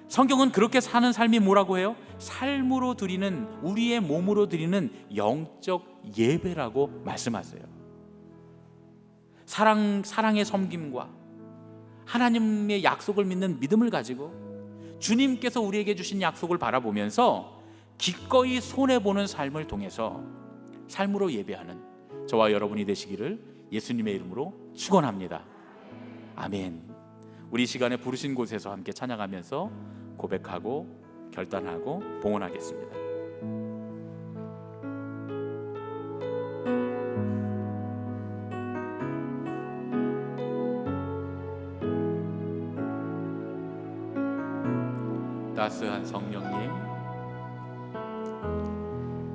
성경은 그렇게 사는 삶이 뭐라고 해요? 삶으로 드리는, 우리의 몸으로 드리는 영적 예배라고 말씀하세요. 사랑의 섬김과 하나님의 약속을 믿는 믿음을 가지고 주님께서 우리에게 주신 약속을 바라보면서 기꺼이 손해보는 삶을 통해서 삶으로 예배하는 저와 여러분이 되시기를 예수님의 이름으로 축원합니다. 아멘. 우리 시간에 부르신 곳에서 함께 찬양하면서 고백하고 결단하고 봉헌하겠습니다. 따스한 성령님,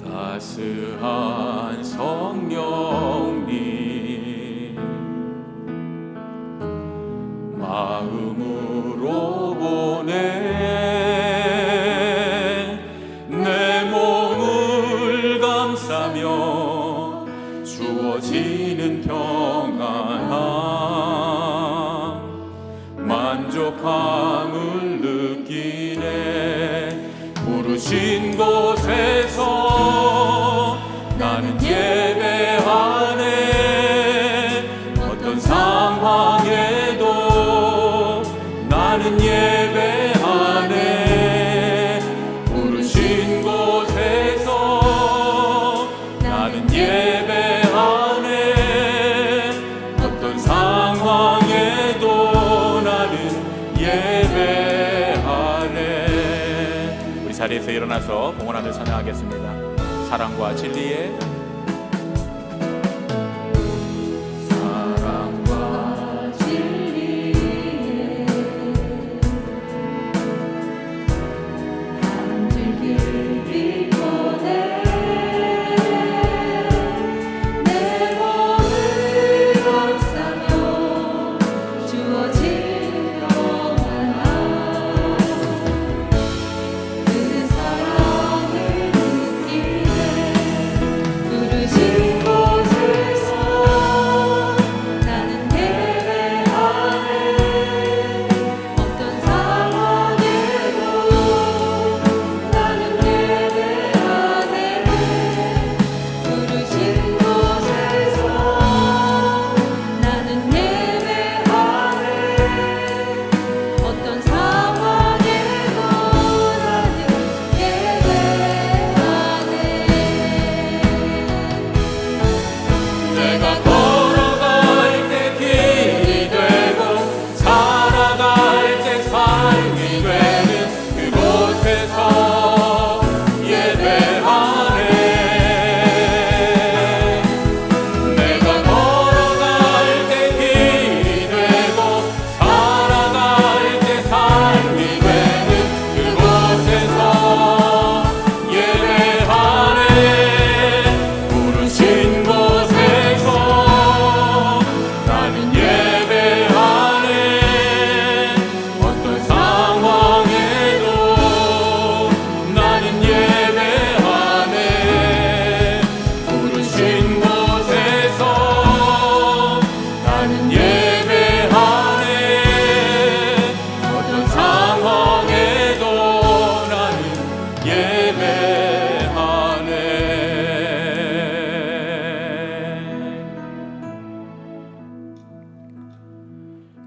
따스한 성령님, 마음으로 보내 내 몸을 감싸며 주어지는 평안함 만족함을 느끼네. 부르신 곳에서 나는 예배하네. 어떤 상황에도 나는 예배하네. 부르신 곳에서 나는 예배하네. 어떤 상황에도 나는 예배하네. 우리 자리에서 일어나서 봉헌하며 찬양하겠습니다. 사랑과 진리의 그 사랑을 느끼네.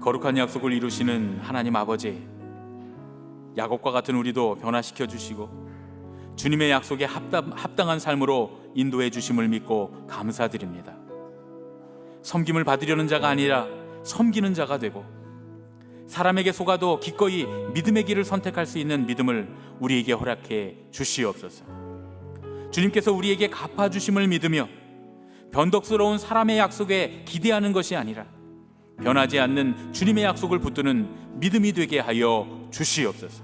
거룩한 약속을 이루시는 하나님 아버지, 야곱과 같은 우리도 변화시켜 주시고 주님의 약속에 합당한 삶으로 인도해 주심을 믿고 감사드립니다. 섬김을 받으려는 자가 아니라 섬기는 자가 되고 사람에게 속아도 기꺼이 믿음의 길을 선택할 수 있는 믿음을 우리에게 허락해 주시옵소서. 주님께서 우리에게 갚아주심을 믿으며 변덕스러운 사람의 약속에 기대하는 것이 아니라 변하지 않는 주님의 약속을 붙드는 믿음이 되게 하여 주시옵소서.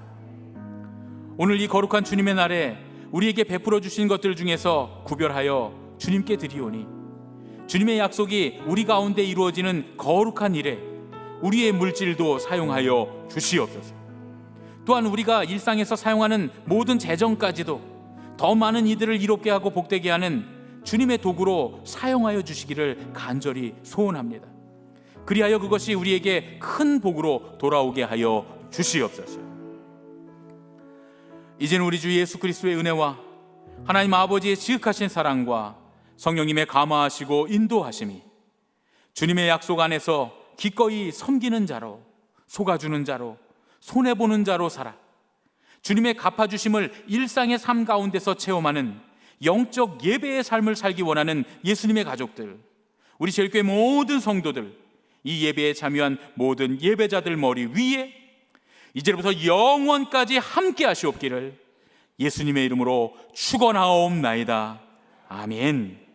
오늘 이 거룩한 주님의 날에 우리에게 베풀어 주신 것들 중에서 구별하여 주님께 드리오니 주님의 약속이 우리 가운데 이루어지는 거룩한 일에 우리의 물질도 사용하여 주시옵소서. 또한 우리가 일상에서 사용하는 모든 재정까지도 더 많은 이들을 이롭게 하고 복되게 하는 주님의 도구로 사용하여 주시기를 간절히 소원합니다. 그리하여 그것이 우리에게 큰 복으로 돌아오게 하여 주시옵소서. 이제는 우리 주 예수 그리스도의 은혜와 하나님 아버지의 지극하신 사랑과 성령님의 감화하시고 인도하심이 주님의 약속 안에서 기꺼이 섬기는 자로, 속아주는 자로, 손해보는 자로 살아 주님의 갚아주심을 일상의 삶 가운데서 체험하는 영적 예배의 삶을 살기 원하는 예수님의 가족들, 우리 제일교회 모든 성도들, 이 예배에 참여한 모든 예배자들 머리 위에 이제부터 영원까지 함께 하시옵기를 예수님의 이름으로 축원하옵나이다. 아멘.